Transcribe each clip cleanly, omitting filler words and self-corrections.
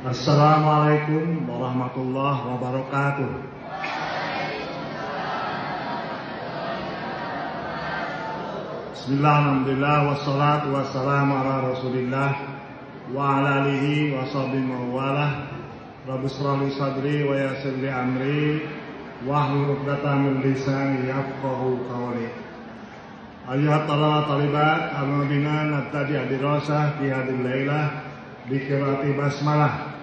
Assalamualaikum warahmatullahi wabarakatuh. Bismillah, alhamdulillah, wassalatu wassalamu ala rasulillah wa ala alihi wa sahbihi wa walah. Rabbi shrah li sadri wa yassir li amri wahlul 'uqdatam min lisani yafqahu qawli. Ayyuhat talabat talibat, alhamdulillah nabtadi adirasah fi hadhil lailah bi qiraati basmalah.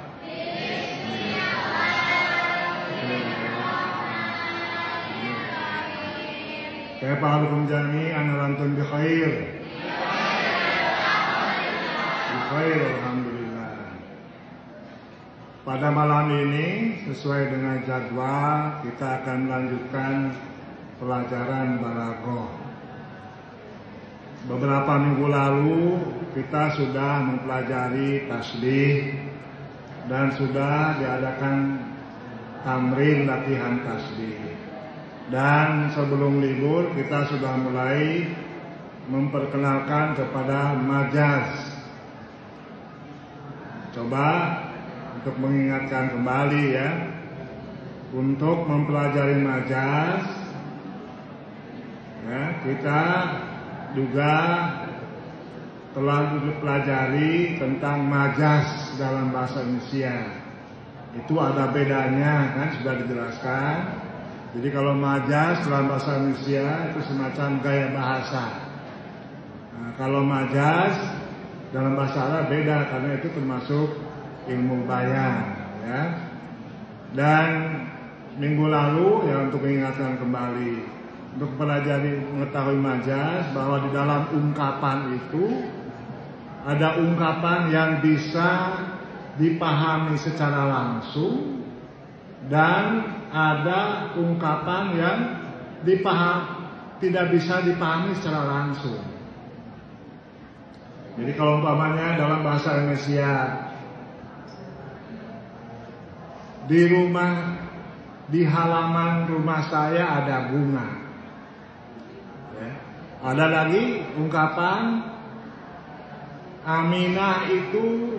Kaifa halukum jami'an antum bi khair? Bi khair, alhamdulillah. Pada malam ini sesuai dengan jadwal kita akan melanjutkan pelajaran balaghah. Beberapa minggu lalu kita sudah mempelajari tasbih dan sudah diadakan tamrin latihan tasbih. Dan sebelum libur kita sudah mulai memperkenalkan kepada majaz. Coba untuk mengingatkan kembali ya, untuk mempelajari majaz ya, kita juga telah dipelajari tentang majaz dalam bahasa Indonesia. Itu ada bedanya kan, sudah dijelaskan. Jadi kalau majaz dalam bahasa Indonesia itu semacam gaya bahasa. Nah, kalau majaz dalam bahasa Arab beda karena itu termasuk ilmu bayan ya. Dan minggu lalu ya, untuk mengingatkan kembali, untuk pelajari mengetahui majaz, bahwa di dalam ungkapan itu ada ungkapan yang bisa dipahami secara langsung dan ada ungkapan yang tidak bisa dipahami secara langsung. Jadi kalau umpamanya dalam bahasa Indonesia, di halaman rumah saya ada bunga. Ya. Ada lagi ungkapan Aminah itu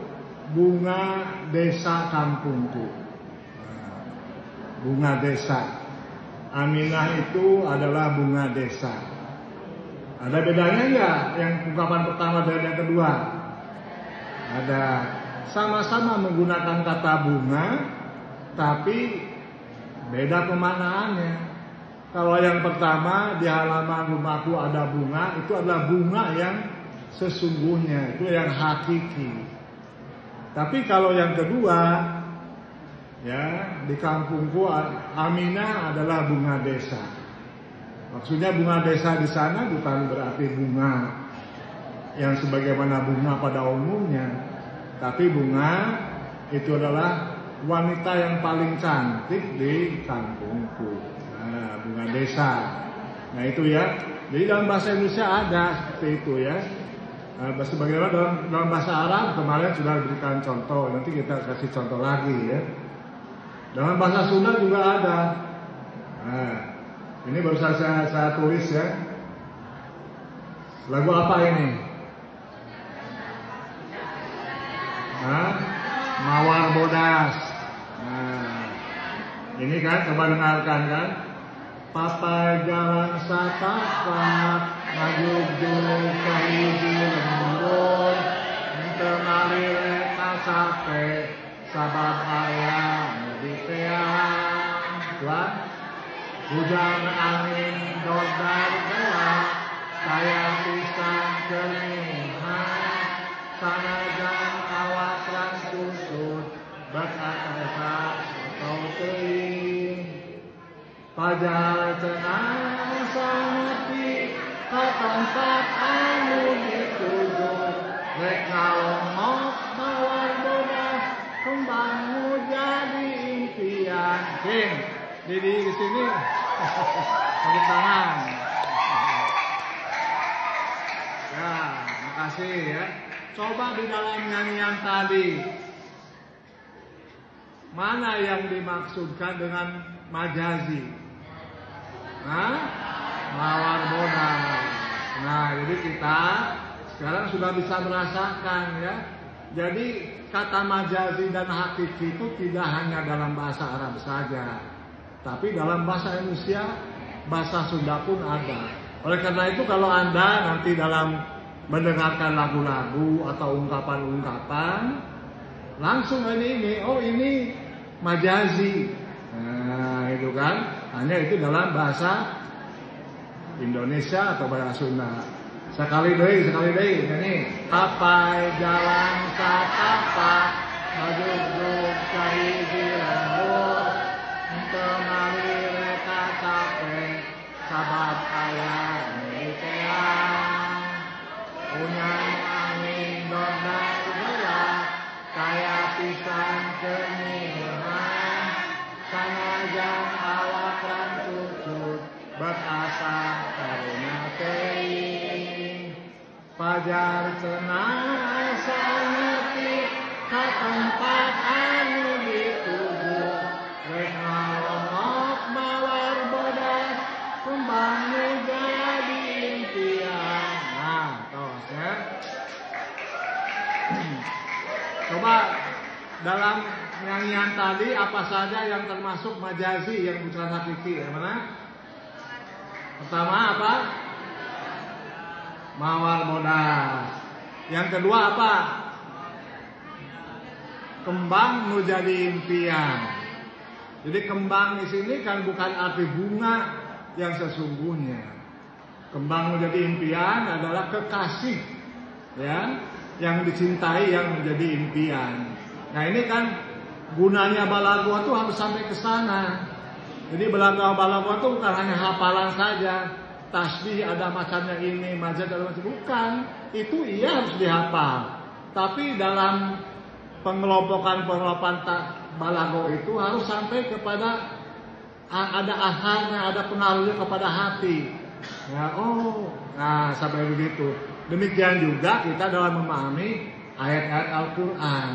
bunga desa kampungku. Bunga desa. Aminah itu adalah bunga desa. Ada bedanya enggak yang ungkapan pertama dan yang kedua? Ada. Sama-sama menggunakan kata bunga, tapi beda pemaknaannya. Kalau yang pertama, di halaman rumahku ada bunga, itu adalah bunga yang sesungguhnya, itu yang hakiki. Tapi kalau yang kedua, ya, di kampungku Aminah adalah bunga desa. Maksudnya bunga desa di sana bukan berarti bunga yang sebagaimana bunga pada umumnya, tapi bunga itu adalah wanita yang paling cantik di kampungku. Nah, bunga desa. Nah itu ya. Jadi dalam bahasa Indonesia ada seperti itu ya. Sebagaimana dalam bahasa Arab kemarin sudah diberikan contoh. Nanti kita kasih contoh lagi ya. Dalam bahasa Sunda juga ada. Nah, ini baru saya tulis ya. Lagu apa ini? Hah? Mawar Bodas. Nah, ini kan coba dengarkan kan. Papa jalan satapat, maju dulu kahiji lembur, mentemali reka sape, sabab ayam. Di teang, Tuhan, hujan angin dodar gelap, saya pisang keringan, sanajan awas lan kusut, berkata atau teuing, pajar cenah saneti, katempat anu dituju, rek ngalongok mawar bodas, kembang jadi impian. King, Didi di sini. Tepuk tangan. Ya, makasih ya. Coba di dalam nyanyian tadi, mana yang dimaksudkan dengan majazi? Hah? Mawar bodas. Nah, jadi kita sekarang sudah bisa merasakan ya, Jadi kata majazi dan hakiki itu tidak hanya dalam bahasa Arab saja, tapi dalam bahasa Indonesia, bahasa Sunda pun ada. Oleh karena itu kalau Anda nanti dalam mendengarkan lagu-lagu atau ungkapan-ungkapan, langsung ini, oh ini majazi. Nah itu kan, hanya itu dalam bahasa Indonesia atau bahasa Sunda. Sekali deh, ini kapai jalan satapak, maduk kahiji lembur, temali reka capek, sabat ayah nitean, unyang angin dodang gelap, kaya pisang cemilan, sanajan awak rancucut, berasa karena teing, pajar cenah saneti ka tempat anu dituju, rek ngalongok mawar bodas, kembang jadi impian. Nah, tos ya. Coba dalam nyanyian tadi apa saja yang termasuk majazi yang bukan hakiki? Yang mana? Pertama apa? Mawar bodas. Yang kedua apa? Kembang nu jadi impian. Jadi kembang di sini kan bukan arti bunga yang sesungguhnya. Kembang nu jadi impian adalah kekasih, ya, yang dicintai yang menjadi impian. Nah ini kan gunanya balago itu harus sampai ke sana. Jadi balago itu bukan hanya hafalan saja, tasbih ada macamnya ini, majaz ada macam, bukan. Itu iya harus dihafal. Tapi dalam pengelompokan balago itu harus sampai kepada ada asarnya, ada pengaruhnya kepada hati. Ya, nah sampai begitu. Demikian juga kita dalam memahami ayat-ayat Al-Quran.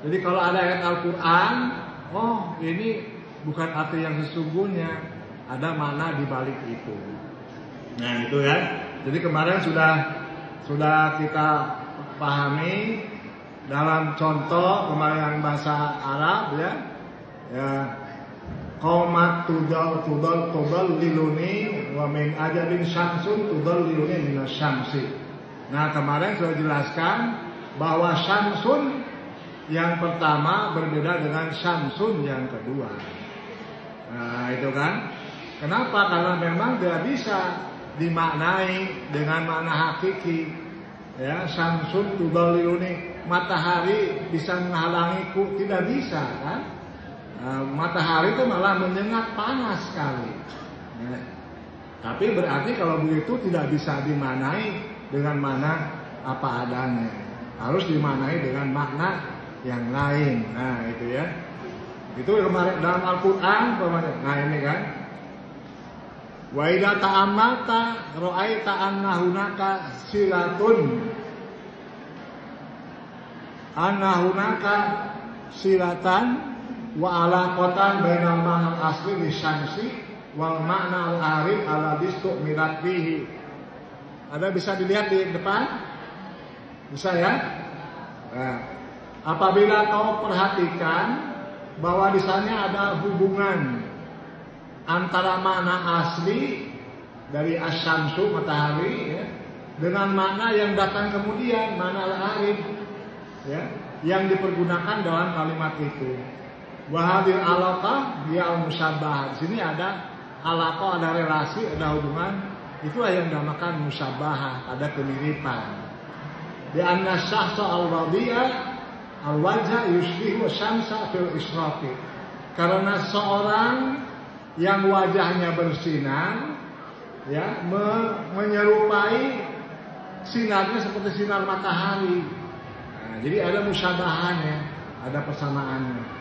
Jadi kalau ada ayat Al-Quran, ini bukan arti yang sesungguhnya, ada makna di balik itu. Nah itu ya. Jadi kemarin sudah kita pahami dalam contoh kemarin yang bahasa Arab ya. Qaumat tudal liluni wa min ajabin syamsun tudal liluni minas syamsi. Nah kemarin sudah jelaskan bahwa syamsun yang pertama berbeda dengan syamsun yang kedua. Nah itu kan. Kenapa? Karena memang tidak bisa dimaknai dengan makna hakiki. Ya, syamsun tudalliluni, matahari bisa menghalangiku, tidak bisa kan? Matahari itu malah menyengat panas sekali. Ya. Tapi berarti kalau begitu tidak bisa dimaknai dengan makna apa adanya. Harus dimaknai dengan makna yang lain. Nah, itu ya. Itu kemarin dalam Al-Qur'an kemarin. Nah, ini kan. Wa idza ta'ammalta ra'aita anna hunaka silatan wa alaqatan bainal ma'na asli lisyamsi wal ma'na al-arif alladhi mirat bihi. Ada bisa dilihat di depan? Bisa ya? Nah, apabila kau perhatikan bahwa di sana ada hubungan antara makna asli dari asyamsu matahari ya, dengan makna yang datang kemudian makna al-arif ya, yang dipergunakan dalam kalimat itu. Wahadir alaqah dia al-musabbah. Di sini ada alaqah, ada relasi, ada hubungan. Itulah yang dinamakan musabbah, ada kemiripan. Di anna syahsa al-wadiyah al-wajha yushbihu syamsa fil israqi. Karena seorang yang wajahnya bersinar ya, menyerupai sinarnya seperti sinar matahari. Nah, jadi ada musyabahannya, ada persamaannya.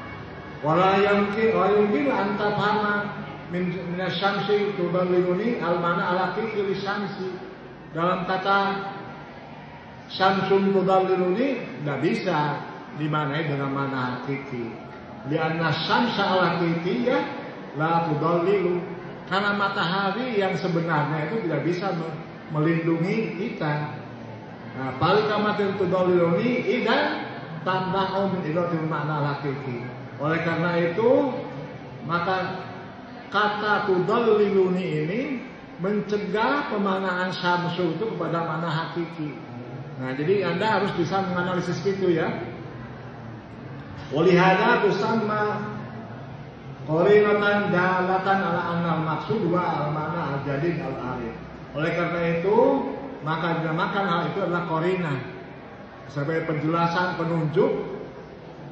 Wala yumkin an tafhama min syamsi tudalliluni al-mana ala fi'il syamsi. Dalam kata syamsun tudalliluni tidak bisa dimaknai dengan mana hakiki. Di anna syamsa al-haqiqiyah la tudallilu. Karena matahari yang sebenarnya itu tidak bisa melindungi kita. Nah, paling kamatin tudalliluni idan tamna'u min idrakil ma'na hakiki. Oleh karena itu, maka kata tudalliluni ini mencegah pemaknaan syamsu itu kepada makna hakiki. Nah, jadi Anda harus bisa menganalisis itu ya. Walihada tusamma qarinatan dalatan ala annal maksud wa al-ma'na al-jadid al-arif. Oleh karena itu, maka dinamakan hal itu adalah qarinah, sebagai penjelasan penunjuk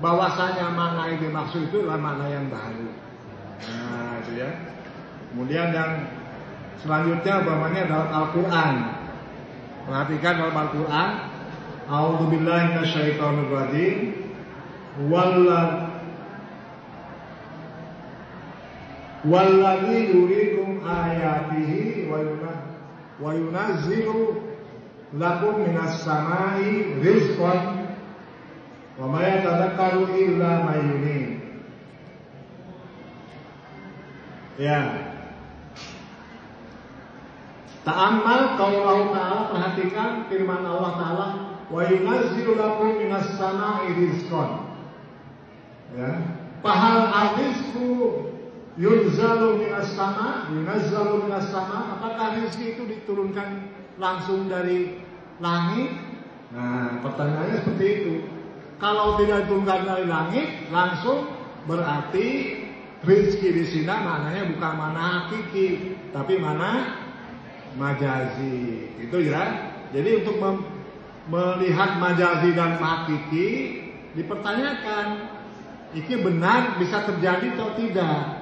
bahwasanya makna yang dimaksud itu adalah makna yang baru. Nah, itu ya. Kemudian yang selanjutnya umpamanya dalam Al-Qur'an. Perhatikan dalam Al-Qur'an, a'udzubillahi minasyaitonir rajim. Walladzi yuriikum ayatihi wa yunazzilu lakum minas samai rizqan wa ma yatadakkaru illa may yunib. Ya. Ta'ammal qaulahu ta'ala, perhatikan firman Allah Ta'ala, wa yunazzilu lakum minas samai rizqan. Ya. Pahal ar-rizqu yunazzalu minas sama, yunazzalu minas sama. Apakah rezeki itu diturunkan langsung dari langit? Nah, pertanyaannya seperti itu. Kalau tidak diturunkan dari langit langsung, berarti rezeki di sini maknanya bukan mana hakiki, tapi mana majazi. Itu ya. Jadi untuk melihat majazi dan hakiki dipertanyakan, ini benar bisa terjadi atau tidak?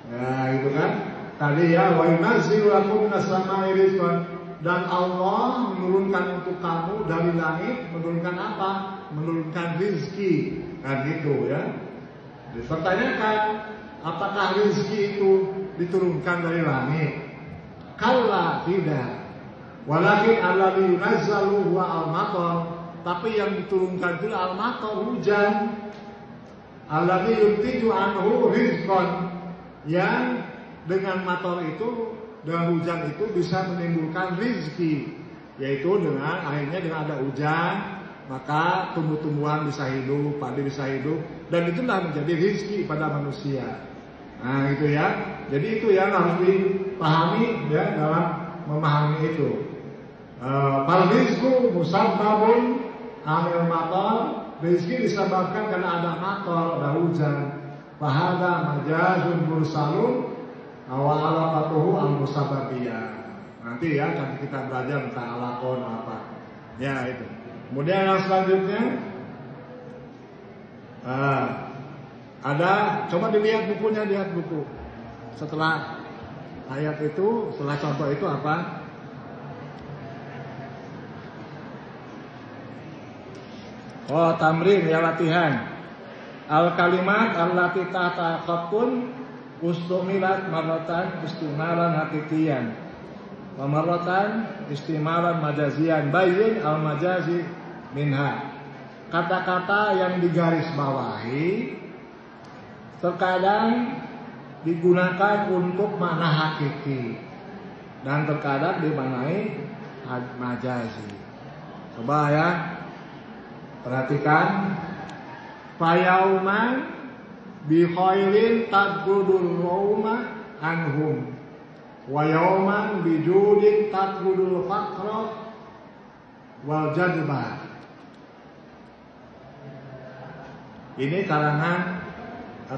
Nah, itu kan. Tadi ya, wa yunazzilu lakum minas samai rizqan, dan Allah menurunkan untuk kamu dari langit, menurunkan apa? Menurunkan rizki. Kan gitu ya. Dipertanyakan, apakah rizki itu diturunkan dari langit? Kalla, tidak. Walakin alladzi yunazzalu huwa al-matar, tapi yang diturunkan itu al-matar, hujan. Alladzi yuntiju anhu rizqan, yang dengan matar itu, dengan hujan itu bisa menimbulkan rizki, yaitu dengan akhirnya dengan ada hujan maka tumbuh-tumbuhan bisa hidup, padi bisa hidup, dan itulah menjadi rizki pada manusia. Nah itu ya, jadi itu yang harus dipahami ya dalam memahami itu. Fal rizqu musabbabun amil matar, rizki disebabkan karena ada matar, ada hujan. Fahada majazun mursalun awal alaqatuhu al-musabbabiyah. Nanti ya kan kita belajar tentang alaqon apa. Ya itu. Kemudian yang selanjutnya ada, coba dilihat bukunya, lihat buku. Setelah ayat itu, setelah contoh itu apa? Oh, tamrin ya, latihan. Al-kalimat allati tahta khattun ustumilat marratan istimalan hakikian wa marratan istimalan majazian, bayyin al-majazi minha. Kata-kata yang digaris bawahi terkadang digunakan untuk makna hakiki dan terkadang dimaknai majazi. Coba ya, perhatikan. Fayauman bi khailin tadrudul rauma anhum wa yauman bi judin tadrudul faqra wal jadba. Ini karangan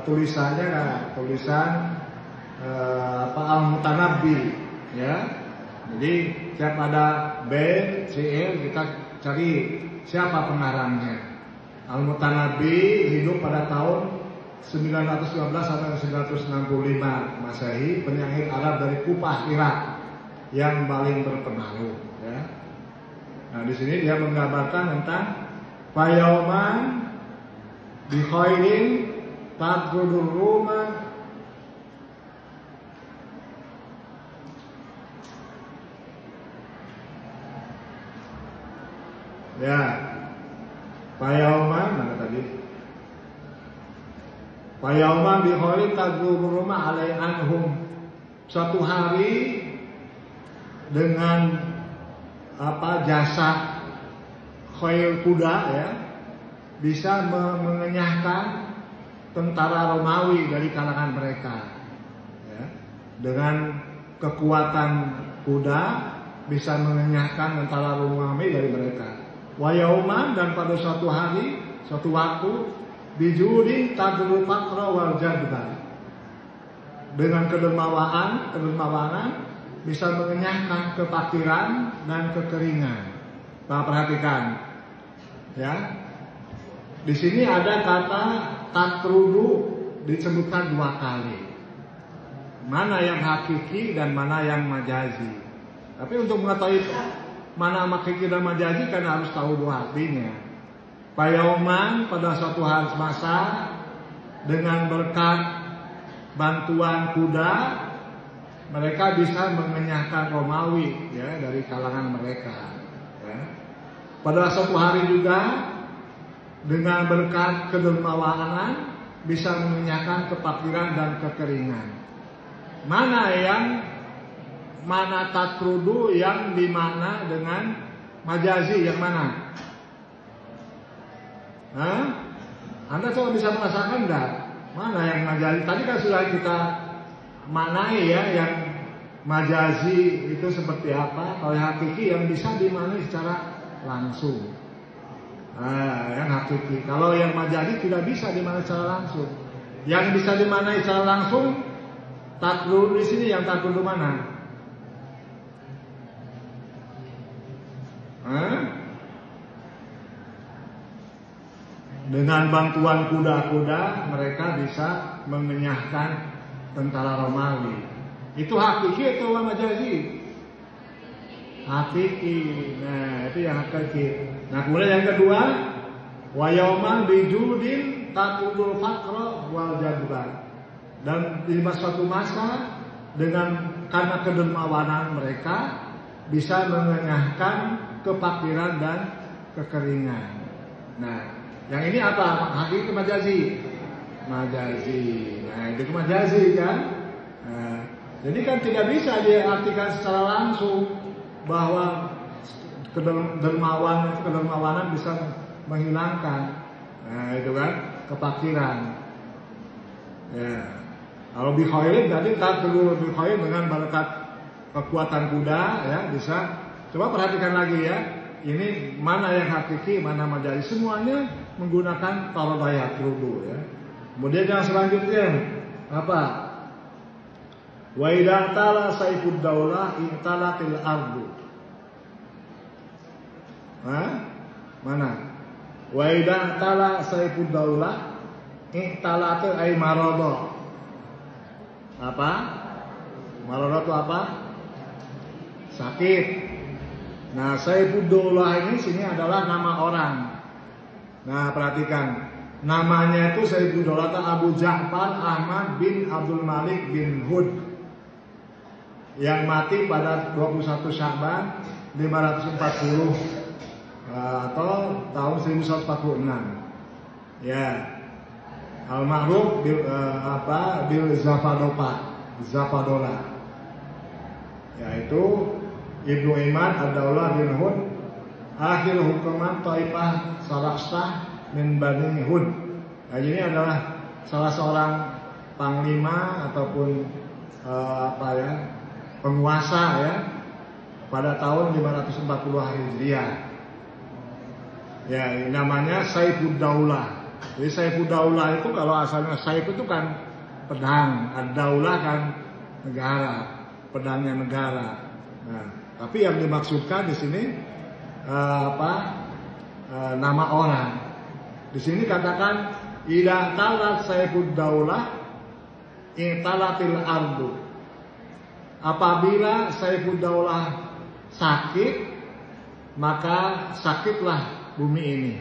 tulisannya tulisan Al-Mutanabbi ya. Jadi setiap ada B, C, L kita cari siapa pengarangnya. Al-Mutanabbi hidup pada tahun 915 sampai 965 Masehi, penyair Arab dari Kufah, Irak yang paling berpengaruh ya. Nah, di sini dia menggambarkan tentang fayauman bi khairin tadrudur ruma ya. Fayauman mana tadi? Fayauman bi khairin tadrudur ruma alai anhum. Suatu hari dengan jasa khail kuda ya, bisa mengenyahkan tentara Romawi dari kalangan mereka. Ya. Dengan kekuatan kuda bisa mengenyahkan tentara Romawi dari mereka. Wa yauman, dan pada suatu hari, suatu waktu, bijudin tadul faqra wal jadba, dengan kedermawanan bisa mengenyahkan kefakiran dan kekeringan. Nah, perhatikan, ya. Di sini ada kata tatrudu disebutkan 2 kali. Mana yang hakiki dan mana yang majazi. Tapi untuk mengetahui mana hakiki dan majazi kan harus tahu 2 artinya. Payauman, pada suatu hari masa, dengan berkat bantuan kuda mereka bisa mengenyahkan Romawi, ya, dari kalangan mereka. Ya. Pada suatu hari juga dengan berkat kedermawanan bisa mengenyahkan kefakiran dan kekeringan. Mana tatrudu yang dimakna dengan majazi, yang mana? Hah? Anda coba bisa merasakan enggak? Mana yang majazi? Tadi kan sudah kita maknai, ya, yang majazi itu seperti apa. Kalau yang hakiki yang bisa dimaknai secara langsung. Yang hakiki. Kalau yang majazi tidak bisa dimaknai secara langsung. Yang bisa dimaknai secara langsung, takrur di sini, yang takrur mana? Dengan bantuan kuda-kuda mereka bisa mengenyahkan tentara Romawi. Itu hakiki atau majazi? Hakiki. Nah, itu yang hakiki. Nah, kemudian yang kedua, wa yauman bijudin tatudul faqra wal jadba. Dan di suatu masa karena kedermawanan mereka bisa mengenyahkan kefakiran dan kekeringan. Nah, yang ini apa? Hakiki majazi? Majazi. Nah, itu majazi kan? Nah, jadi kan tidak bisa diartikan secara langsung bahwa kedermawanan bisa menghilangkan, nah, itu kan, kefakiran. Ya. Kalau bikhoirin tadi tak perlu bikhoirin dengan berkat kekuatan kuda, ya, bisa. Coba perhatikan lagi, ya. Ini mana yang hakiki, mana majazi, semuanya menggunakan tarodaya rudu, ya. Kemudian yang selanjutnya apa? Wa idza tala saifud daulah intalatil ardu. Mana? Wa idza tala saifud daulah intalatu ay marada. Apa? Marada itu apa? Sakit. Nah, saifud daulah ini sini adalah nama orang. Nah, perhatikan. Namanya itu Saifud Daulah Abu Ja'far Ahmad bin Abdul Malik bin Hud, yang mati pada 21 Sya'ban 540 atau tahun 1146. Ya. Al-Ma'ruf bil Zafadola. Yaitu Ibnu Iman Ad-Daulah bin Hud, akhir hukuman Taifah Salastah min Bani Hud. Nah, ini adalah salah seorang panglima ataupun penguasa, ya, pada tahun 540 Hijriah. Ya, namanya Saifud Daulah. Jadi Saifud Daulah itu kalau asalnya Saif itu kan pedang, Ad-Daulah kan negara, pedangnya negara. Nah, tapi yang dimaksudkan di sini nama orang. Di sini katakan idza talat Saifud Daulah intalatil ardu. Apabila Saifud Daulah sakit, maka sakitlah bumi ini.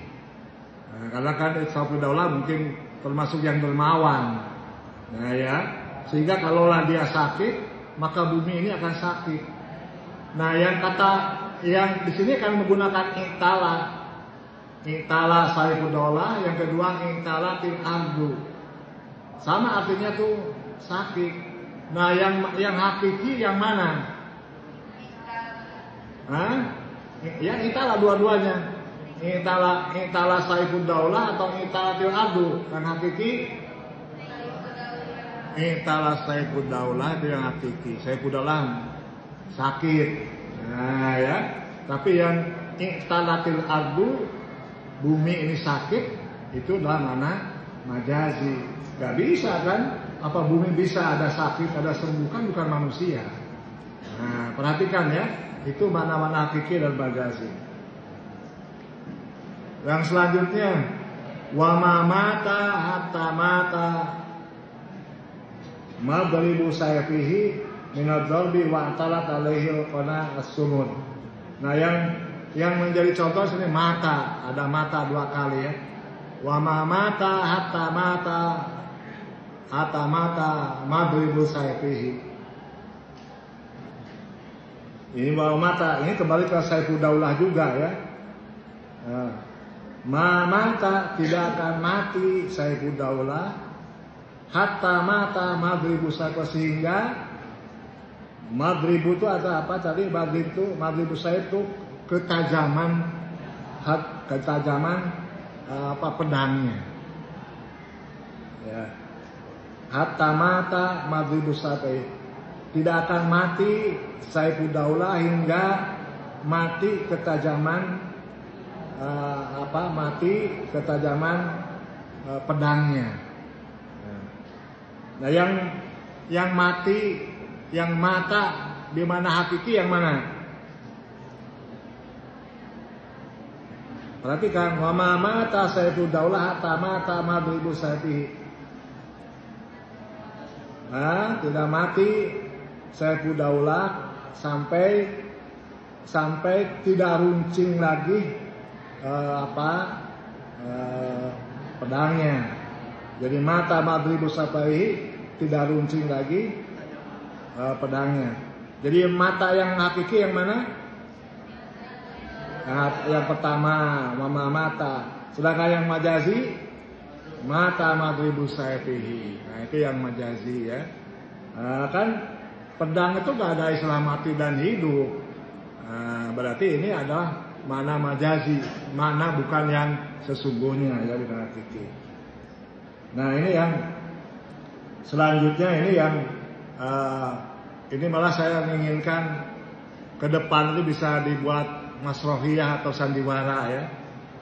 Nah, karena kan Saifud Daulah mungkin termasuk yang dermawan. Nah, ya, sehingga kalaulah dia sakit, maka bumi ini akan sakit. Nah, yang di sini akan menggunakan Intala Saifud Daulah, yang kedua intalatil ardu. Sama artinya tuh sakit. Nah, yang hakiki yang mana? Yang intala dua-duanya. I'tala Saifud Daulah atau I'talatil Ardu? Yang hakiki I'tala Saifud Daulah, itu yang hakiki. Saifud Daulah sakit. Nah ya. Tapi yang I'talatil Ardu, bumi ini sakit, itu dalam mana majazi. Gak bisa kan? Apa bumi bisa ada sakit, ada sembuh? Kan bukan manusia. Nah, perhatikan ya, itu mana-mana hakiki dan majazi. Yang selanjutnya, wa ma mata hatta mata madribu sayfihi min ad-darbi wa atalat alaihi qana as-sumud. Nah, yang menjadi contoh sini mata, ada mata dua kali ya. Wa ma mata hatta mata madribu sayfihi. Ini wa mata, ini kembali ke Saifud Daulah juga ya. Mata tidak akan mati Saifud Daulah hatta mata madribu sayfihi, sehingga madribu itu ada apa tadi? Madribu sayf itu ketajaman apa pedangnya ya. Hatta mata madribu sayfi, tidak akan mati Saifud Daulah hingga mati ketajaman pedangnya. Nah, yang mati, yang mata di mana hakiki, yang mana? Perhatikan, wa ma mata Saifud Daulah hatta mata madribu sayfihi. Nah, tidak mati Saifud Daulah sampai tidak runcing lagi pedangnya. Jadi mata madribu sayfihi, tidak runcing lagi pedangnya. Jadi mata yang hakiki yang mana? Yang pertama, mama mata. Sedangkan yang majazi, mata madribu sayfihi. Nah, itu yang majazi ya. Kan pedang itu gak ada istilah mati dan hidup. Berarti ini adalah mana majazi, mana bukan yang sesungguhnya ya, bukan hakiki. Nah, ini yang selanjutnya, ini yang ini malah saya menginginkan ke depan itu bisa dibuat masrohiyah atau sandiwara ya,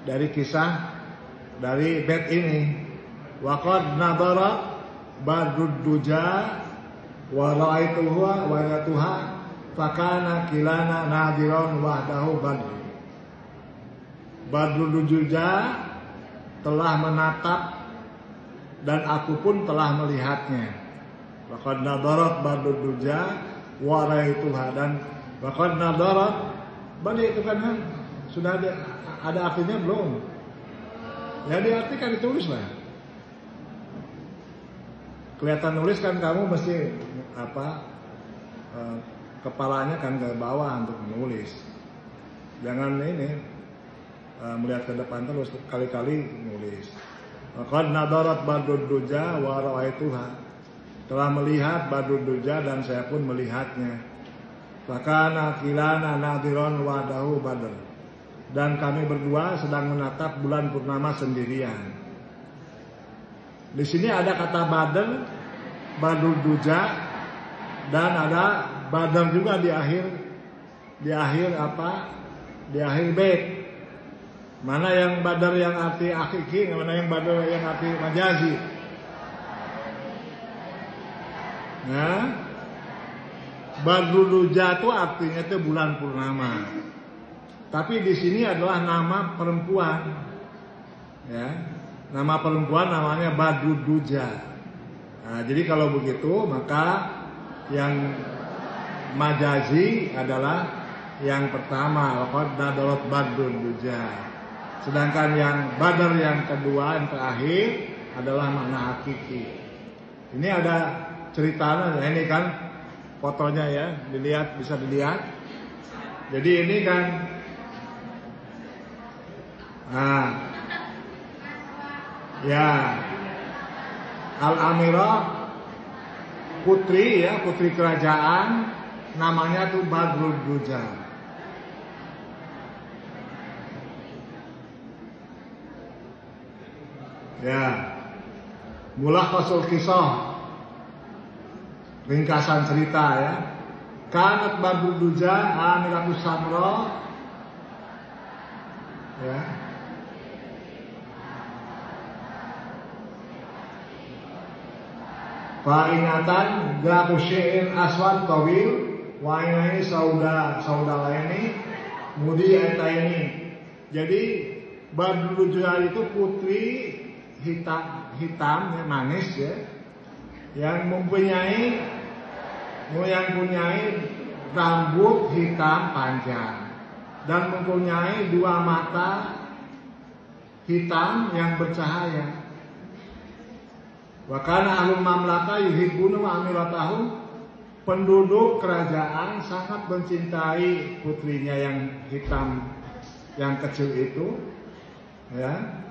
dari kisah dari bait ini. Waqad nadara badrud duja wa ra'aituhu wa yatuha fakana kilana nadiron wahdahu badr. Badrud duja telah menatap dan aku pun telah melihatnya. Waqad nadarat badrud duja wa ra'aituha, dan waqad nadarat balik itu kan sudah ada artinya belum? Ya diartikan, ditulis lah. Kelihatan nulis kan, kamu mesti kepalanya kan ke bawah untuk menulis. Jangan ini melihat ke depan terus, kali-kali nulis. Qad nadarat badrud duja wa ra'aituha, telah melihat badrud duja dan saya pun melihatnya. Fakana kilana nadiron wahdahu badr, dan kami berdua sedang menatap bulan purnama sendirian. Di sini ada kata badr, badrud duja, dan ada badr juga di akhir bait. Mana yang badar yang arti hakiki, mana yang badar yang arti majazi? Nah, badrud duja itu artinya itu bulan purnama. Tapi di sini adalah nama perempuan. Ya. Nama perempuan namanya badrud duja. Nah, jadi kalau begitu maka yang majazi adalah yang pertama, waqad nadarat badrud duja. Sedangkan yang badar yang kedua, yang terakhir adalah makna hakiki. Ini ada ceritanya, ini kan fotonya ya, dilihat, bisa dilihat. Jadi ini kan, nah, ya, Al-Amirah putri ya, putri kerajaan, namanya tuh Badrud Duja. Ya. Mulakhasul kisah. Ringkasan cerita ya. Kanat Badru Duja Amiratus Samra. Ya. Faringatan Gatu Syi'in Aswad Tawil wa ini sauda laini mudi ini. Jadi Badru Duja itu putri hitam ya, manis ya, yang mempunyai rambut hitam panjang dan mempunyai dua mata hitam yang bercahaya. Wa kana ahlul mamlaka yuhibbuna wa amiratahum. Penduduk kerajaan sangat mencintai putrinya yang hitam, yang kecil itu, ya.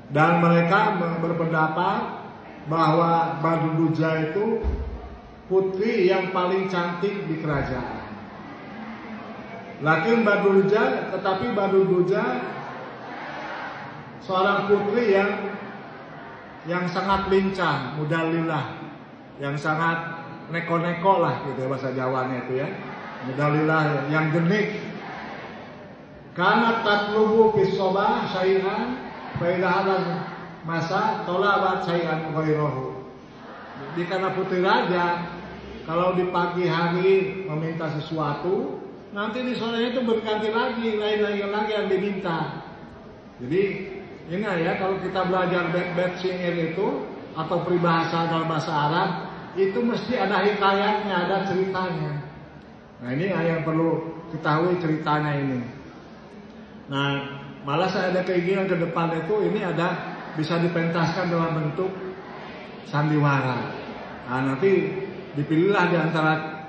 Dan mereka berpendapat bahwa Badru Duja itu putri yang paling cantik di kerajaan. Tetapi Badru Duja seorang putri yang sangat lincah, mudalilah, yang sangat neko-neko lah gitu bahasa Jawanya itu ya. Mudalilah yang genik. Karena tatlubu fisoba syai'an faidahalan masa tolawat syai'an ghairahu. Jadi karena putri raja, kalau di pagi hari meminta sesuatu, nanti di sorenya itu berganti lagi, lain lagi yang diminta. Jadi ini ya, kalau kita belajar bait syair itu atau peribahasa dalam bahasa Arab, itu mesti ada hikayatnya, ada ceritanya. Nah ini yang perlu ketahui ceritanya ini. Nah malah saya ada keinginan ke depan itu ini ada bisa dipentaskan dalam bentuk sandiwara. Nah nanti dipilihlah di antara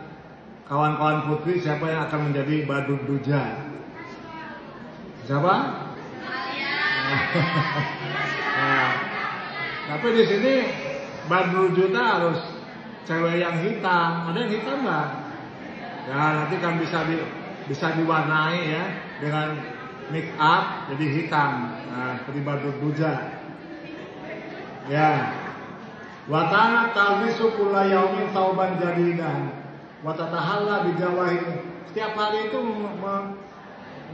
kawan-kawan putri siapa yang akan menjadi Badru Duja. Siapa? Nah, tapi di sini Badru Duja harus cewek yang hitam. Ada yang hitam nggak? Ya nanti kan bisa diwarnai ya dengan make up jadi hitam. Nah, seperti Badru Duja. Ya. Wa kana talbisu kulla yaumin tauban jadidan wa tatahalla bi jawahir. Setiap hari itu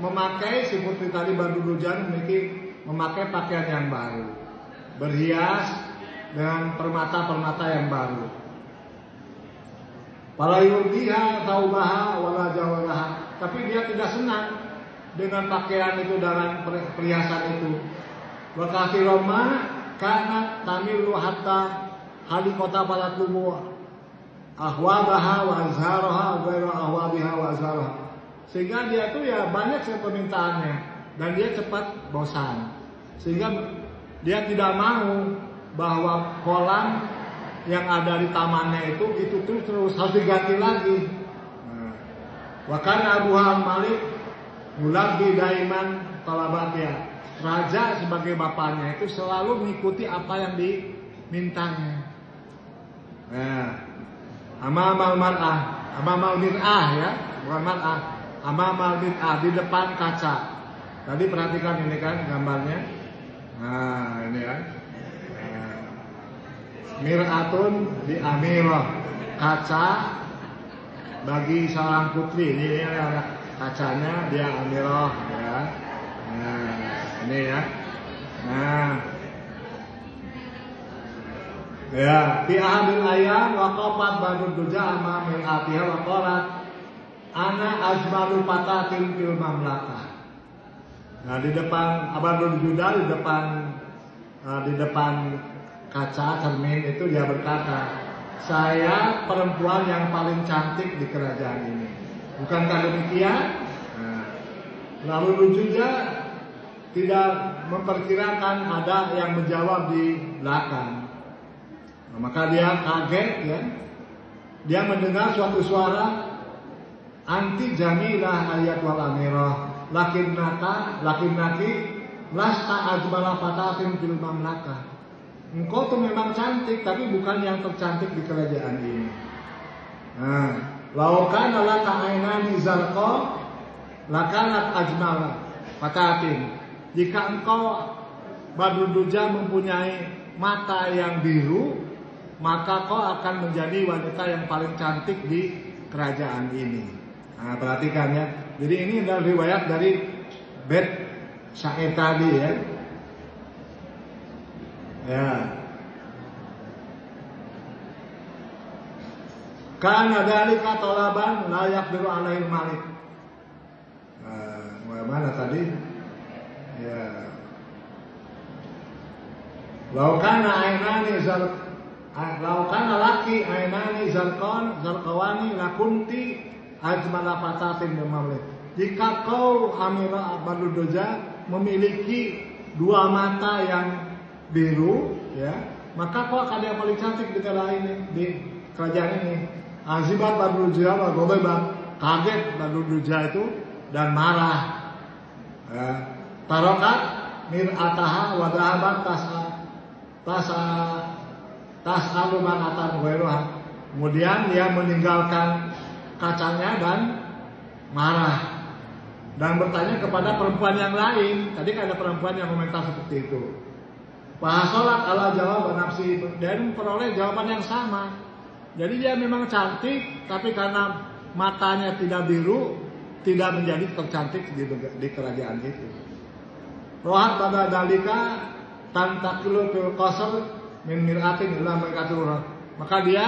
memakai si putri tadi Badru Duja memakai pakaian yang baru, berhias dengan permata-permata yang baru. Wala yurdiha taubaha wala jawaraha. Tapi dia tidak senang dengan pakaian itu dan perhiasan itu. Wa kathirama kana tamilu hatta halikota pada tubuh ahwabaha wa azharaha ghairu ahwabiha wa azharaha. Sehingga dia tuh ya banyak permintaannya dan dia cepat bosan. Sehingga dia tidak mau bahwa kolam yang ada di tamannya itu terus harus diganti lagi. Wa kana Abu Malik mulabbi daiman talabatnya. Raja sebagai bapaknya itu selalu mengikuti apa yang dimintanya. Amamal mir'ah ya, bukan mar'ah. Amamal mir'ah di depan kaca. Tadi perhatikan ini kan gambarnya. Nah, ini kan. Mir'atun di amirah, kaca bagi seorang putri. Ini ada kacanya, dia amirah ya. Nah, ini ya. Nah, ya, fi ahadil ayam waqafat Badru Duja ama mir'atiha wa qalat ana ajmalu fatatin fil mamlakah. Nah, di depan Badru Duja di depan kaca cermin itu dia berkata, saya perempuan yang paling cantik di kerajaan ini. Bukankah demikian? Lalu Duja tidak memperkirakan ada yang menjawab di belakang. Nah, maka dia kaget ya. Dia mendengar suatu suara, anti jamilah ayat wal amirah lakinnaki lasta ajmala fatatin fil mamlakah. Engkau tuh memang cantik, tapi bukan yang tercantik di kerajaan ini. Nah, laukan laka ainani zarqa lakanat ajmal fatatin. Jika engkau Badrul Duja mempunyai mata yang biru, maka kau akan menjadi wanita yang paling cantik di kerajaan ini. Nah, perhatikan ya. Jadi ini adalah riwayat dari bait syair tadi ya. Ya. Kana dalika talaban la yaqdiru alaihi malik. Mana tadi? Ya. Laukana ainani laki ainani zarqawani lakunti ajmala fatatin mamlik. Jika kau Amirah Badrul Duja memiliki dua mata yang biru, ya, maka kau akan yang paling cantik di kerajaan ini. Azibat Badrul Duja wa ghadaba, kaget Badrul Duja itu dan marah. Tarokat mir'ataha wa dhahabat tas'aluman atan ghairuha. Kemudian dia meninggalkan kacanya dan marah dan bertanya kepada perempuan yang lain. Tadi kan ada perempuan yang komentar seperti itu. Fahasolat ala jawab nafsi, dan peroleh jawaban yang sama. Jadi dia memang cantik, tapi karena matanya tidak biru, tidak menjadi tercantik di kerajaan itu. Rohat pada dalika tantakilu fil qasr min mir'atin ila mir'atin. Maka dia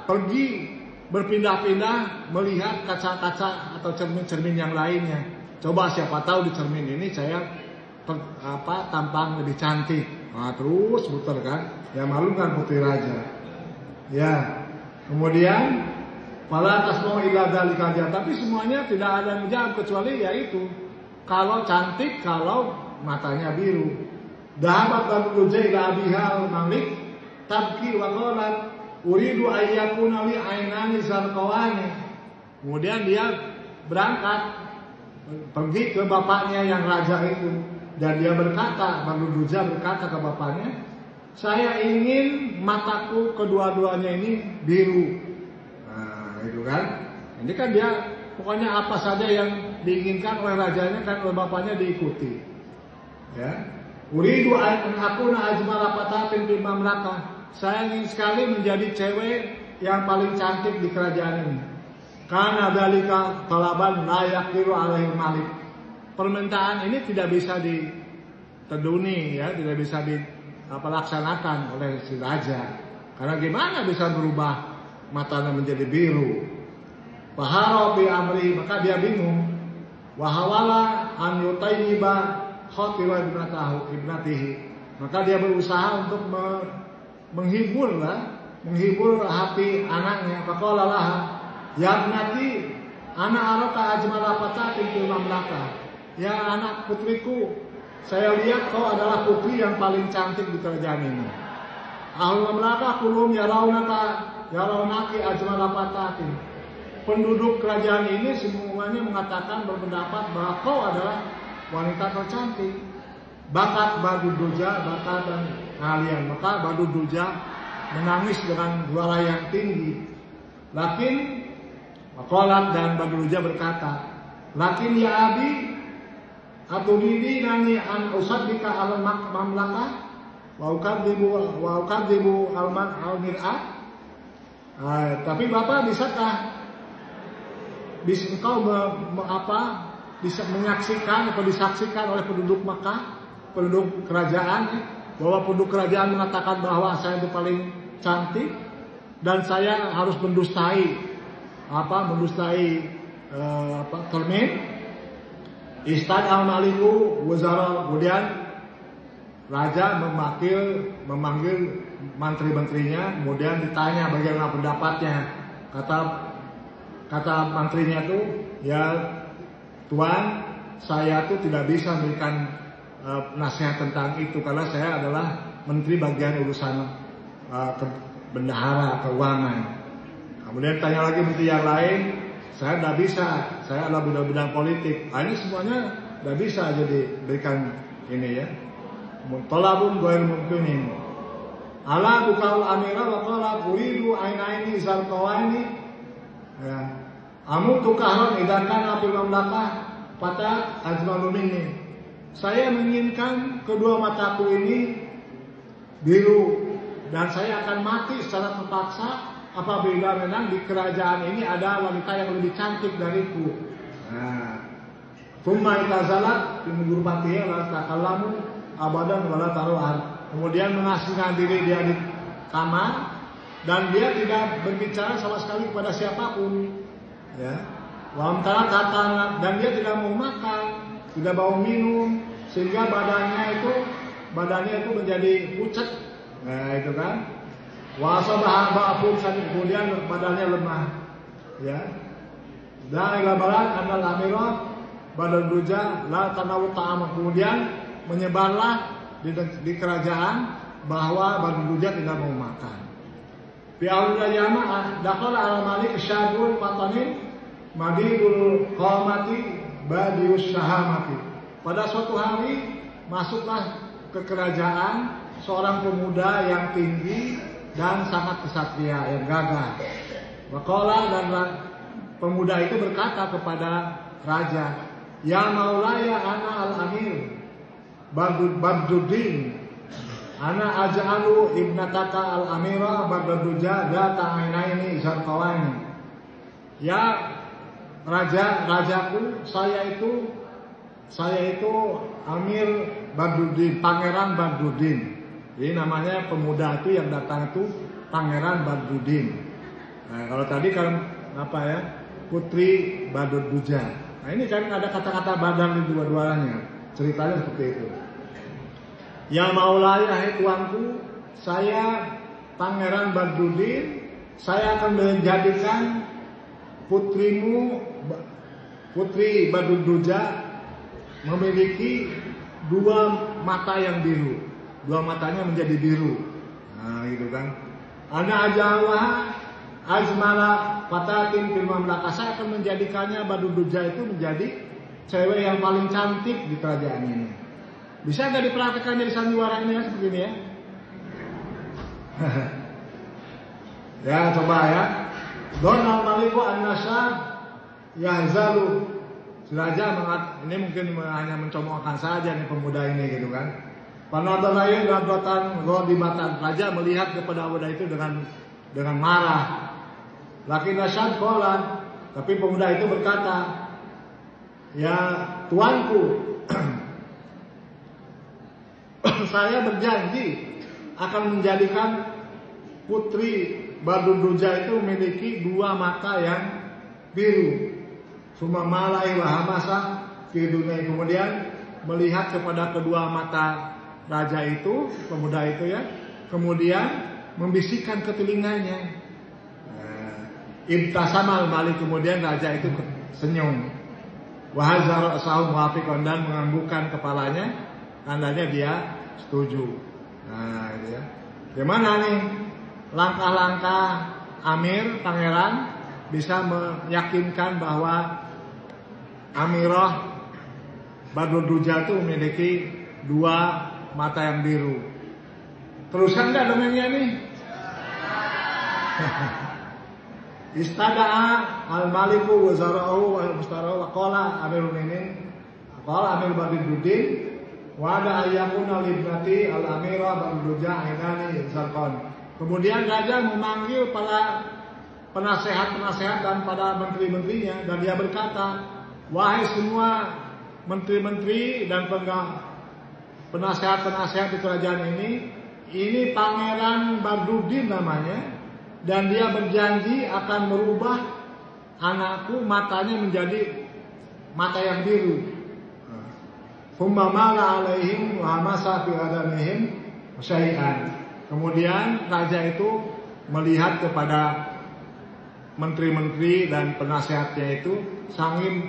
pergi berpindah-pindah melihat kaca-kaca atau cermin-cermin yang lainnya. Coba siapa tahu di cermin ini saya tampang lebih cantik. Nah, terus muter kan, ya malu kan putri raja. Ya, kemudian pala tasmau ila dzalika, tapi semuanya tidak ada yang menjawab kecuali yaitu kalau cantik, kalau matanya biru. Dahabat Badrul Duja ila abiha al-malik tabki wa qalat uridu ayyakuna li ainani zarqawani. Kemudian dia berangkat pergi ke bapaknya yang raja itu, dan dia berkata, Badrul Duja berkata ke bapaknya, saya ingin mataku kedua-duanya ini biru. Nah, itu kan. Ini kan dia pokoknya apa saja yang diinginkan oleh rajanya kan oleh bapaknya diikuti. Ya. Uridu an akuna ajmala fatatin fil mamlakah. Saya ingin sekali menjadi cewek yang paling cantik di kerajaan ini. Karena dalika talaban la yaqiru alaihi malik. Permintaan ini tidak bisa diteduni, ya, tidak bisa dilaksanakan oleh si raja. Karena gimana bisa berubah matanya menjadi biru? Fahara bi amri, maka dia bingung. Wahawala an yutayyiba khatiwa ibnatihi. Maka dia berusaha untuk menghibur hati anaknya. Faqala laha, ya ibnati, ana araka ajmala fatatin fil mamlakah. Ya anak putriku, saya lihat kau adalah putri yang paling cantik di kerajaan ini. Ahlul mamlakah kulum yarawnaki ajmala fatatin. Penduduk kerajaan ini semuanya mengatakan berpendapat bahwa kau adalah wanita tercantik. Bakat Badrul Duja, bakat dan kalian. Maka Badrul Duja menangis dengan suara yang tinggi. Lakin Maqalat dan Badrul Duja berkata, lakin ya abi, atubidi nani an usaddika al mamlakah wa ukadzibu al mir'at. Tapi Bapak bisakah engkau bisa menyaksikan atau disaksikan oleh penduduk Makkah, penduduk kerajaan, bahwa penduduk kerajaan mengatakan bahwa saya itu paling cantik dan saya harus mendustai termin. Istad al-maliku wazara. Kemudian raja memanggil mantri-menterinya, kemudian ditanya bagaimana pendapatnya. Kata mantrinya itu, ya Tuan, saya tuh tidak bisa memberikan nasihat tentang itu karena saya adalah menteri bagian urusan bendahara keuangan. Kemudian tanya lagi menteri yang lain, saya tidak bisa, saya adalah bidang politik. Ini semuanya tidak bisa jadi berikan ini ya. Mutalabun ghair mumkinin. Ala bukal amira wa qala uridu ainaini zarqawani. Ya. Amu tukahron idakan api mamlakah pada ajmalu minni. saya menginginkan kedua mataku ini biru dan saya akan mati secara terpaksa apabila memang di kerajaan ini ada wanita yang lebih cantik dariku. Thumma itazalat min ghurfatiha la takallamu abadan wala taruhan. Kemudian mengasingkan diri dia di kamar dan dia tidak berbicara sama sekali kepada siapapun. Ya. Wa amtara tatana, dan dia tidak mau makan, tidak mau minum, sehingga badannya itu menjadi pucat. Nah, itu kan. Wa sabaha ba'fum, kemudian badannya lemah. Ya. Dan ila barat annal amirah badal duja la tanawu ta'am, kemudian menyebarlah di kerajaan bahwa badal duja tidak mau makan. Fi awal jamaah dakhala ala malik syabul fatanin madidul qamati badius syahamati. Pada suatu hari masuklah ke kerajaan seorang pemuda yang tinggi dan sangat kesatria, yang gagah. Waqala, dan pemuda itu berkata kepada raja, "Ya maulaya ana al-amir Badruddin, ana aj'alu ibnataka al-amira Badruja data ainaini zarqawaini." Ya rajaku, saya itu Amir Badruddin, Pangeran Badruddin. Jadi namanya pemuda itu yang datang itu Pangeran Badruddin. Nah, kalau tadi kan apa ya? Putri Badruja. Nah, ini kan ada kata-kata badan di dua-duanya. Ceritanya seperti itu. Ya maulaya, hai tuanku, saya Pangeran Badruddin, saya akan menjadikan putrimu, Putri Badruja, memiliki dua mata yang biru. Dua matanya menjadi biru. Nah, gitu kan. Ana ajawa azmala fatatin fil mamlakah, saya akan menjadikannya Badruja itu menjadi cewek yang paling cantik di kerajaan ini. Bisa nggak diperhatikan di sandiwara ini ya, seperti ini ya? Ya, coba ya. Donal maliku an-nasa yahzalu. Raja ini mungkin hanya mencomokkan saja nih pemuda ini gitu kan. Panadalayu nadratan ghadibatan. Raja melihat kepada pemuda itu dengan marah. Lakin nasyad qala, tapi pemuda itu berkata, "Ya tuanku, saya berjanji akan menjadikan Putri Badruja itu memiliki dua mata yang biru." Suma malai wahamasa fi dunia, kemudian melihat kepada kedua mata raja itu, pemuda itu ya, kemudian membisikkan ke telinganya. Ibtasamal malik, kemudian raja itu senyum. Wahazar sahum wafiqan, dan menganggukkan kepalanya, tandanya dia setuju. Nah, itu ya. Gimana nih langkah-langkah Amir, pangeran, bisa meyakinkan bahwa Amirah Badruja itu memiliki dua mata yang biru. Teruskan nggak domainnya nih? Istada'a al-maliku wa zara'ahu wa mustarahu wa qala Amirul Mukminin, qala Amir Badruddin, wa ada ayyakuna libnati al-amira Badruja ainani zarqan. Kemudian raja memanggil para penasehat-penasehat dan pada menteri-menterinya, dan dia berkata, "Wahai semua menteri-menteri dan penasehat-penasehat di kerajaan ini Pangeran Badruddin namanya, dan dia berjanji akan merubah anakku matanya menjadi mata yang biru." Fummamala alaihim wa hamasa fi adamihim syai'an. Kemudian raja itu melihat kepada menteri-menteri dan penasehatnya itu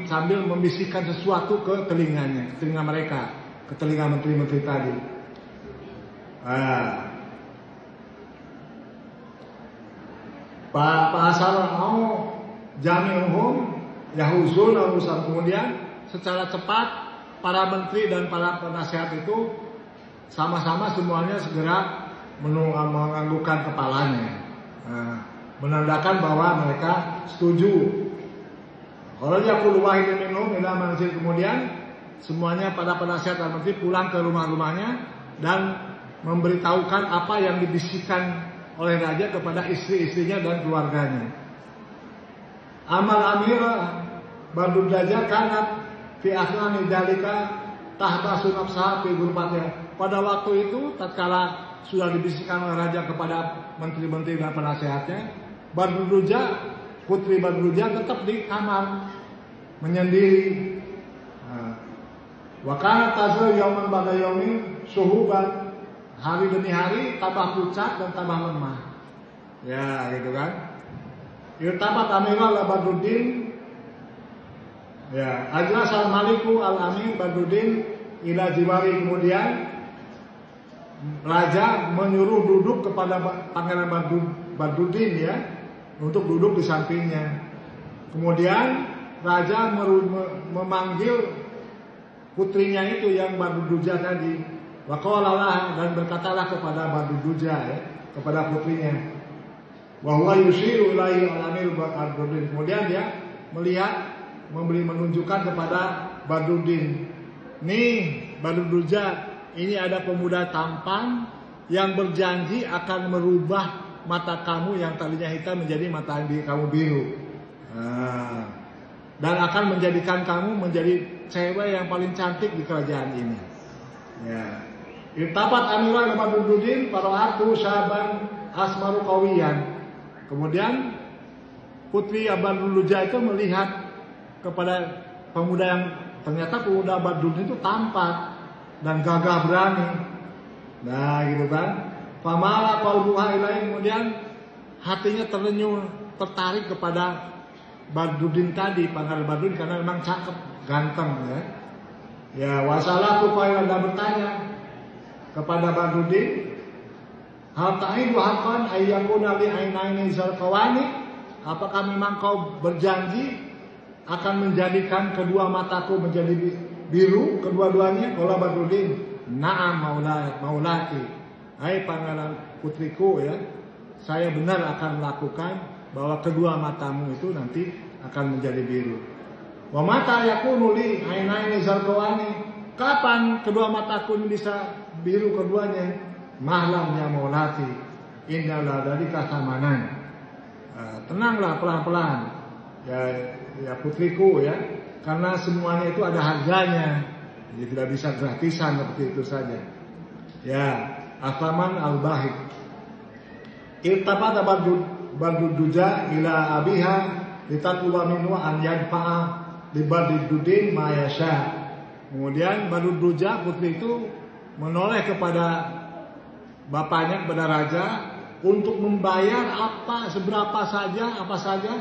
sambil membisikkan sesuatu ke telinganya, ke telinga mereka, ke telinga menteri-menteri tadi. Pak asal mau jami'uhum yahuzun urusan. Kemudian secara cepat para menteri dan para penasehat itu sama-sama semuanya segera menganggukkan kepalanya. Menandakan bahwa mereka setuju. Kalau dia wahid minhum ila manzil, kemudian semuanya para penasihat dan menteri pulang ke rumah-rumahnya dan memberitahukan apa yang dibisikkan oleh raja kepada istri-istrinya dan keluarganya. Amal Amirah Badruddajah kanat fi asnani dalika tahta sunab sahabi gurbatnya. Pada waktu itu tatkala sudah dibisikkan oleh raja kepada menteri-menteri dan penasehatnya, Badruddajah, putri Badruddajah tetap di kamar menyendiri. Wa kana tazal yauman ba'da yaumin suhuban, hari demi hari tambah pucat dan tambah lemah. Ya, gitu kan. Irtabat Amirah Badruddin, ya, ajlas al-maliku al-amir Badruddin ila jiwari. Kemudian raja menyuruh duduk kepada pangeran Badruddin, ya, untuk duduk di sampingnya. Kemudian raja memanggil putrinya itu yang Badruddajah tadi. Wa qala dan berkatalah kepada Badruddajah, ya, kepada putrinya. Wa huwa yushiru ilaihi al-amir Badruddin. Kemudian dia melihat, menunjukkan kepada Badruddin. Nih Badruddajah, ini ada pemuda tampan yang berjanji akan merubah mata kamu yang tadinya hitam menjadi mata kamu biru. Dan akan menjadikan kamu menjadi cewek yang paling cantik di kerajaan ini. Ya. Irtabat Amirah Badruddin paroatu syaban asmaru qawiyan. Kemudian putri Badruddajah itu melihat kepada pemuda yang ternyata pemuda Badruddin itu tampan dan gagah berani. Nah, gitu kan. Famala qalbuha ilaihi, kemudian hatinya tertarik kepada Badruddin tadi, pangeran Badruddin, karena memang cakep, ganteng, ya. Ya, wasalatu qaila, dan bertanya kepada Badruddin, hal ta'idu haqqan ayyakuna li ainaini zarqawani, apakah memang kau berjanji akan menjadikan kedua mataku menjadi biru kedua-duanya? Qala Badruddin, na'am maulati, hai pangeran putriku, ya, saya benar akan melakukan bahwa kedua matamu itu nanti akan menjadi biru. Wa mata yakunu li ainaini zarqawani, kapan kedua mataku ini bisa biru keduanya? Mahlam ya maulati, innalah dalika samanan. Tenanglah, pelan-pelan, ya putriku, ya, karena semuanya itu ada harganya. Jadi tidak bisa gratisan seperti itu saja. Ya, asaman al-bahid. Irtabat Badruddajah ila abiha litatluba minhu an yadfa'a li Badruddin ma yasha. Kemudian Badruddajah, putri itu menoleh kepada bapaknya, kepada raja, untuk membayar apa saja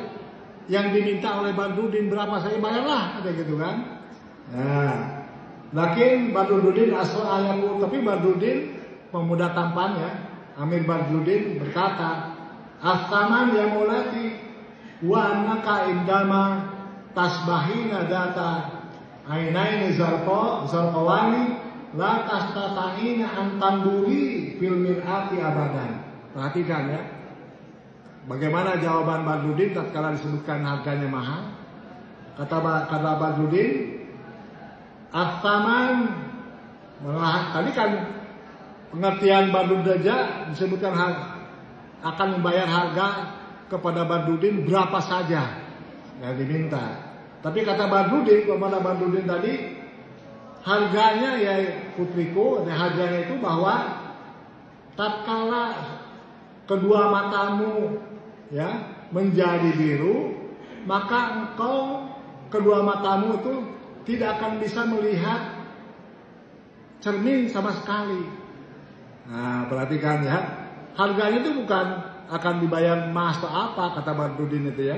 yang diminta oleh Badruddin, berapa saja bayarlah, ada gitu kan. Nah, lakin Badruddin asal ayahku, tapi Badruddin pemuda tampan, ya, Amir Badruddin berkata, astaman ya mulati wa annaka indama tasbahina data ainaini zarqawani la tastata'ina an tanduri fil mir'ati abadan. Perhatikan, ya, bagaimana jawaban Badruddin tatkala disebutkan harganya mahal. Kata Badruddin, aftaman, tadi kan pengertian Badruddajah disebutkan akan membayar harga kepada Badruddin berapa saja yang diminta. Tapi kata Badruddin kepada Badruddin tadi, harganya, ya putriku, harganya itu bahwa tatkala kedua matamu, ya, menjadi biru, maka engkau kedua matamu itu tidak akan bisa melihat cermin sama sekali. Nah, perhatikan, ya, harganya itu bukan akan dibayar emas atau apa, kata Badruddin itu, ya,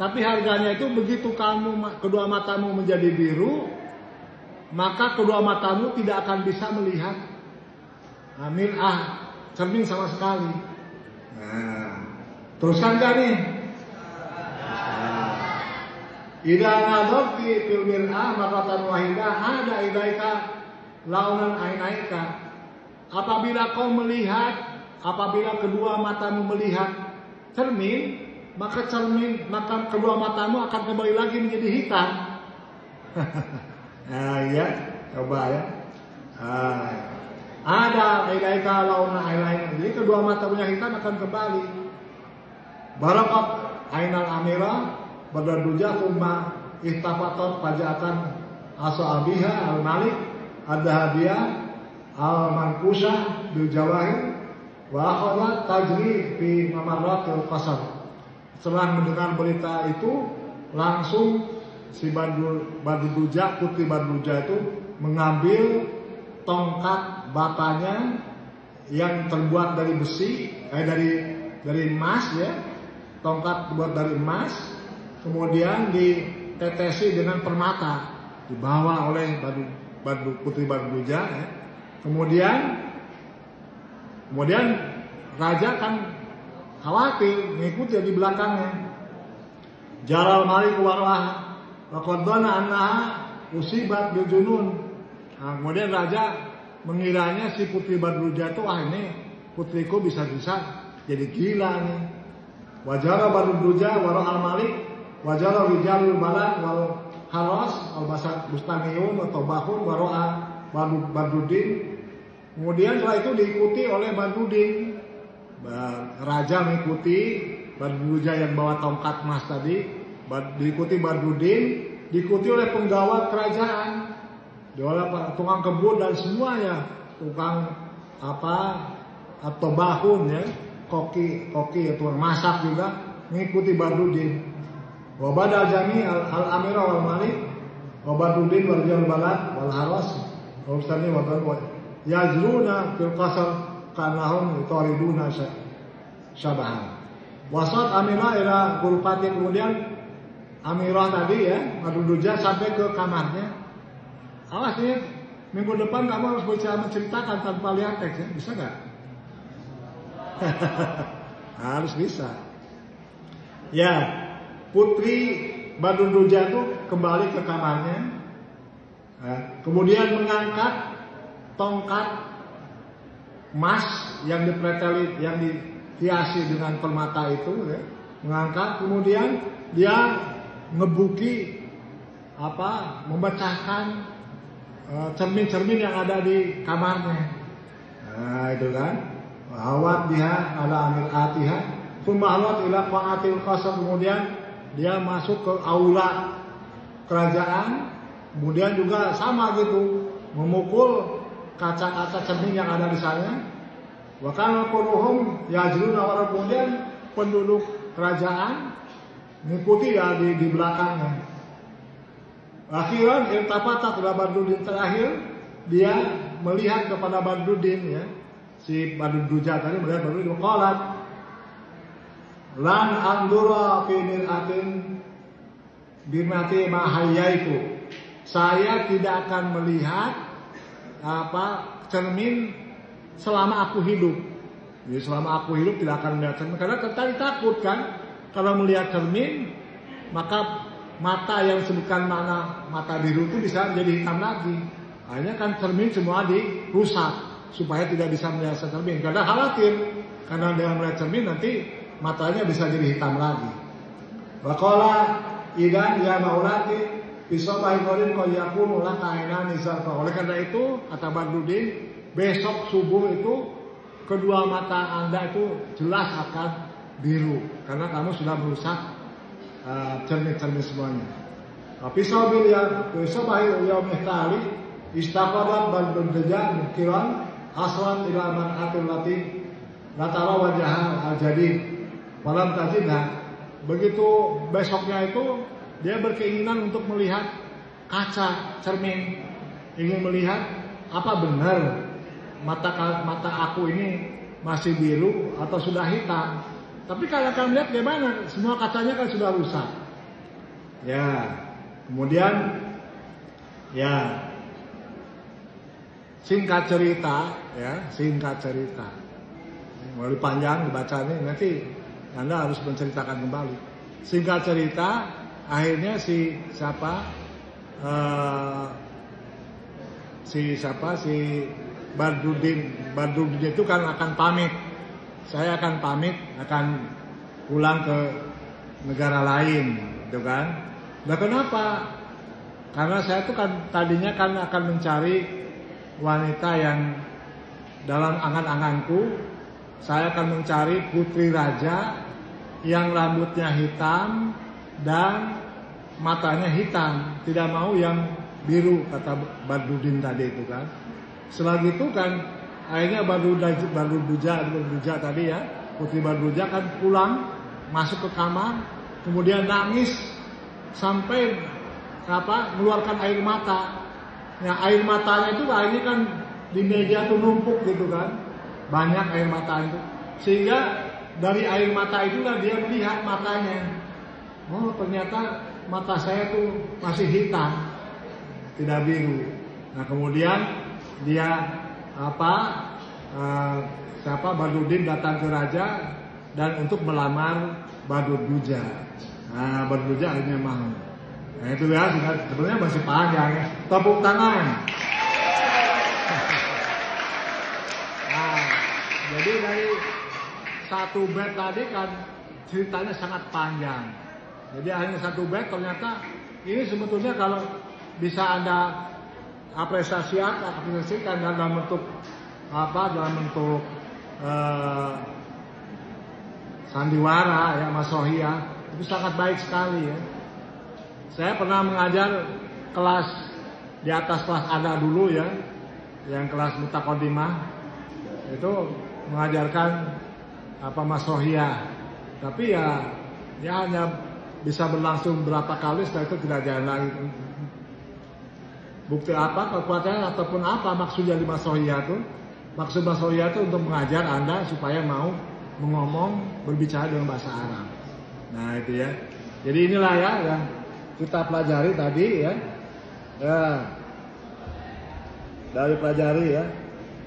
tapi harganya itu begitu kedua matamu menjadi biru, maka kedua matamu tidak akan bisa melihat mir'ah, cermin sama sekali. Nah, teruskan gak nih? Idza nadharti fil mir'ah marratan wahidah ada ilaika launan ainaika. Apabila kedua matamu melihat cermin, maka kedua matamu akan kembali lagi menjadi hitam. Ya, coba ya. Ada ilaika launa ilaina. Jadi kedua mata penyakitan akan kembali. Barakat ainal amira badaduja umma ihtafatat fajatan asabiha al malik ad-dahabiyah al mankusah bil jawahir wa akhadha tajri fi mamaratil qasar. Setelah mendengar berita itu, langsung si Badruja, putri Badruja itu mengambil tongkat batanya yang terbuat dari besi, dari emas ya, tongkat terbuat dari emas, kemudian ditetesi dengan permata, dibawa oleh putri Badruja ya. Kemudian raja kan khawatir, mengikuti di belakangnya. Jaral malik warah, laqadana annaha usibat bil junun. Nah, kemudian raja mengiranya si putri Badruja itu, ini putriku bisa-bisa jadi gila nih. Wajara Badruja wara al malik, wajara rijalul balad wal haras al basat bustaniyun atau bahun wara Badruddin. Kemudian setelah itu diikuti oleh Badruddin. Raja mengikuti Badruja yang bawa tongkat emas tadi, diikuti Badruddin, diikuti oleh penggawa kerajaan, oleh tukang kebun dan semuanya, tukang atau bahun ya, koki tukang masak juga mengikuti Badruddin. Wa badal jami al amira wal malik wa Badruddin wal rijal balad wal haras wa ustani wa yajruna fil qasr kanahum yutariduna syabahan. Wasat Amirah ila gurfati, kemudian Amirah tadi ya, Badruja sampai ke kamarnya. Awas nih, minggu depan kamu harus bisa menceritakan tanpa lihat teks ya, bisa nggak? Harus bisa. Ya, putri Badruja itu kembali ke kamarnya, kemudian mengangkat tongkat emas yang dipreteli, yang dihiasi dengan permata itu ya, mengangkat, kemudian dia ngebuki memecahkan cermin-cermin yang ada di kamarnya. Nah itu kan, awat dia ala amil atiha, kumahwat ila qaatil qasr, kemudian dia masuk ke aula kerajaan, kemudian juga sama gitu memukul kaca-kaca cermin yang ada di sana. Wakana quluhum yajruna wa, kemudian penduduk kerajaan mengikuti ya di belakangnya. Akhiran irtafatat ila Badruddin, terakhir dia melihat kepada Badruddin ya. Si Badruja tadi melihat Badruddin, qalat lan andura fi mir'atin bimati ma hayyaitu. Saya tidak akan melihat cermin selama aku hidup. Jadi selama aku hidup tidak akan melihat cermin, karena tadi takut kan kalau melihat cermin maka mata yang sebutkan mata biru itu bisa menjadi hitam lagi. Akhirnya kan cermin semua dirusak supaya tidak bisa melihat cermin. Karena khawatir karena dengan melihat cermin nanti matanya bisa jadi hitam lagi. Waqala idan ya maulati bisobahi qorin kau yakunu la kaina nisarfa. Oleh karena itu kata Badruddin, besok subuh itu kedua mata Anda itu jelas akan biru karena kamu sudah merusak cermin-cermin semuanya. Bisobil ya bisobahi yaumih tali istaqadat Badruja mukiran aslan ila man atil lati latara wajah al-jadid malam tajidha. Begitu besoknya itu dia berkeinginan untuk melihat kaca cermin, ingin melihat apa benar mata aku ini masih biru atau sudah hitam. Tapi kalau akan lihat gimana, semua kacanya kan sudah rusak. Ya, kemudian ya singkat cerita, Mulai panjang dibacanya, nanti Anda harus menceritakan kembali. Singkat cerita, akhirnya si Badruddin itu kan akan pamit. Saya akan pamit, akan pulang ke negara lain, gitu kan? Nah kenapa? Karena saya tuh kan tadinya kan akan mencari wanita yang dalam angan-anganku, saya akan mencari putri raja yang rambutnya hitam dan matanya hitam, tidak mau yang biru kata Badrudin tadi itu kan. Setelah itu kan akhirnya Badruja tadi ya, Putri Badruja kan pulang masuk ke kamar, kemudian nangis sampai mengeluarkan air mata. Ya, air matanya itu akhirnya kan di meja tuh numpuk gitu kan, banyak air mata itu, sehingga dari air mata itulah dia melihat matanya. Oh, ternyata mata saya tuh masih hitam, tidak biru. Nah, kemudian dia Badrudin datang ke raja dan untuk melamar Badruja. Nah, Badruja akhirnya mau. Nah, itu ya, sebenarnya masih panjang ya. Tepuk tangan. Nah, jadi dari satu bait tadi kan ceritanya sangat panjang. Jadi hanya satu bait, ternyata ini sebetulnya kalau bisa Anda apresiasikan dalam bentuk sandiwara ya, masohiyah, itu sangat baik sekali ya. Saya pernah mengajar kelas di atas kelas Anda dulu ya, yang kelas mutaqaddimah itu mengajarkan masohiyah, tapi ya hanya bisa berlangsung berapa kali, setelah itu tidak jalan lagi. Bukti apa, kekuatannya ataupun apa maksudnya di masohiyah itu? Maksud masohiyah itu untuk mengajar Anda supaya mau ngomong, berbicara dengan bahasa Arab. Nah itu ya. Jadi inilah ya yang kita pelajari tadi ya. Dari pelajari ya.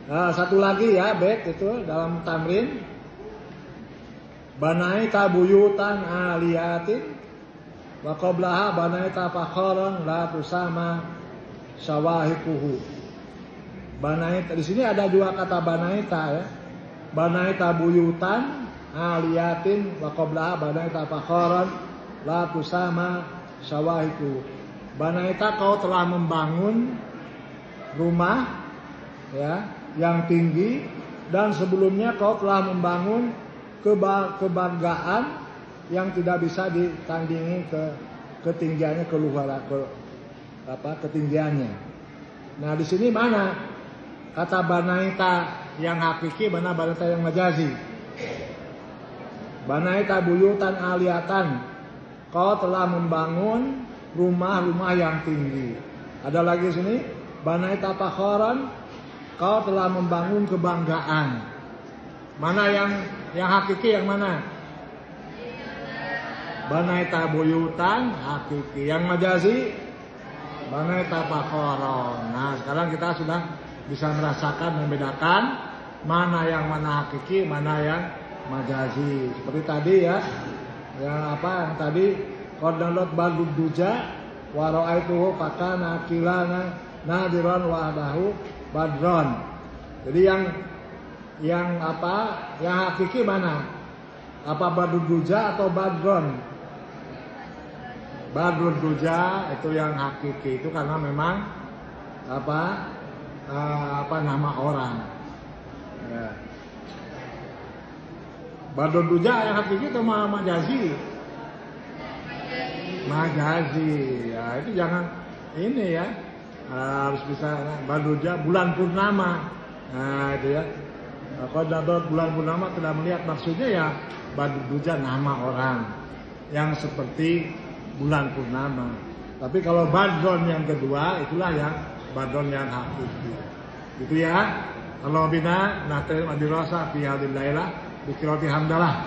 Nah, satu lagi ya, bait itu dalam tamrin. Banaita buyutan aliyatin wa qablaha banaita fakharan la tusama syawahikuhu. Banaita di sini ada juga kata banaita ya. Banaita buyutan aliyatin wa qablaha banaita fakharan la tusama syawahikuhu. Banaita, kau telah membangun rumah ya yang tinggi, dan sebelumnya kau telah membangun kebanggaan yang tidak bisa ditandingi ketinggiannya, ketinggiannya. Nah di sini mana kata banaita yang hakiki, mana banaita yang majazi? Banaita buyutan aliyatan, kau telah membangun rumah-rumah yang tinggi. Ada lagi sini, banaita fakharan, kau telah membangun kebanggaan. Mana yang hakiki, yang mana? Banaita buyutan hakiki. Yang majazi banaita fakharan. Nah, sekarang kita sudah bisa merasakan, membedakan mana yang hakiki, mana yang majazi. Seperti tadi ya. Yang tadi qaddalat badruja wa ra'aituhu fakana kilana nadiran wa adahu badron. Jadi yang hakiki mana? Apa badruja atau badron? Badruja itu yang hakiki, itu karena memang nama orang. Ya. Badruja yang hakiki itu majazi. Majazi. Ya, itu jangan ini ya. Harus bisa Badruja bulan purnama. Nah, itu ya. Kalau dapat bulan purnama tidak melihat, maksudnya ya Badruja nama orang yang seperti bulan purnama. Tapi kalau badron yang kedua, itulah yang badron yang hakiki. Gitu ya. Kalau bina natal madrasah fi hadil lailah bikirati hamdalah.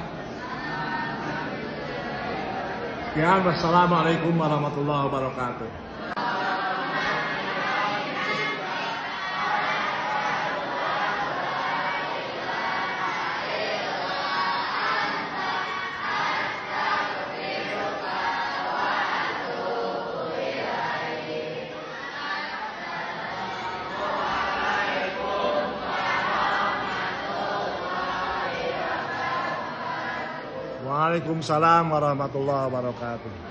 Sekian, wassalamualaikum warahmatullahi wabarakatuh. Waalaikumsalam warahmatullahi wabarakatuh.